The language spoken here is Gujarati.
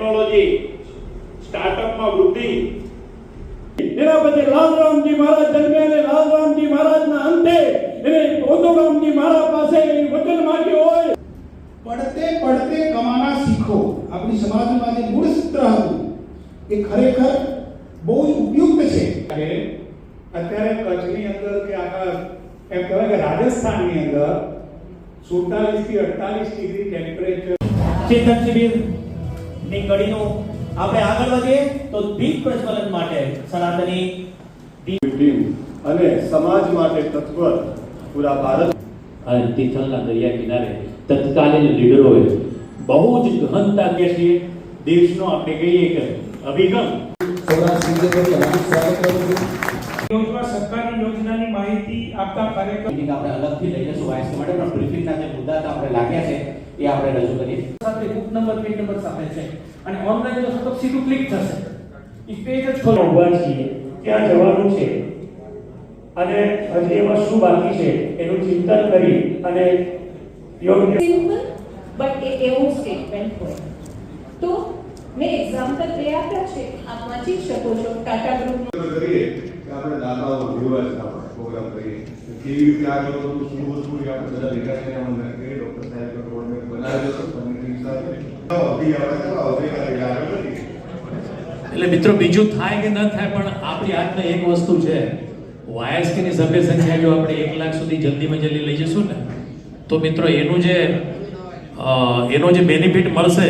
ટેકનોલોજી, સ્ટાર્ટઅપમાં વૃદ્ધિ. એના પછી લાલરામજી મહારાજ જન્મ્યા અને લાલરામજી મહારાજના અંતે એને ઓધોરામજી મહારાજ પાસે વચન માંગ્યું હોય, પડતે પડતે કમાના શીખો. આપણી સમાજમાં જે મૂળ સૂત્ર હતું એ ખરેખર બહુ જ ઉપયુક્ત છે. અત્યારે કચ્છની અંદર કે આખા એમ કહેવાય કે રાજસ્થાનની અંદર 47 થી 48 ડિગ્રી ટેમ્પરેચર. ચેતન શિબિર ની કડીનું આપણે આગળ વધીએ તો દીપ પ્રજ્વલન માટે સનાતની ટીમ અને સમાજ માટે તત્પર પૂરા ભારત અને તિથલના દરિયા કિનારે તત્કાલીન લીડરોએ બહુ જ ગહનતા કે છે દેશનો આપણે કહીએ કે અભિગમ. સરકારની યોજનાની માહિતી આપતા કાર્યક્રમ આપણે અલગથી લઈ જશું વાયસ માટે, પણ બ્રીફિંગના જે મુદ્દા આપણે લાગ્યા છે એ આપણે રજૂ કરીએ. સાથે બુક નંબર પેજ નંબર સાથે છે અને ઓનલાઈન જો તો સીધું ક્લિક થશે. એ પેજ જ ખોલો. ઉભા છીએ ત્યાં જવાનું છે અને હજી એમાં શું બાકી છે એનું ચિંતન કરી અને યોગ્ય સિમ્પલ બટ એ એવું સ્ટેટમેન્ટ હોય તો મેં એક્ઝામ્પલ બે આપ્યા છે, આપ વાંચી શકો છો. ટાટા ગ્રુપ કરીએ કે આપણે દાતાઓ વ્યૂઅર્સના પ્રોગ્રામ કરીએ કેવી રીતે આગળ વધવું, શું વસ્તુ આપણે બધા ભેગા થઈને અમને કે ડોક્ટર સાહેબ રોડમેપ બનાવી દો કમ્યુનિટી સાથે એટલે મિત્રો બીજું થાય કે ન થાય પણ આપણી હાથમાં એક વસ્તુ છે, વાયસ્કની સભ્ય સંખ્યા જો આપણે 1 લાખ સુધી જલ્દીમાં જલ્દી લઈ જશું ને તો મિત્રો એનો જે બેનિફિટ મળશે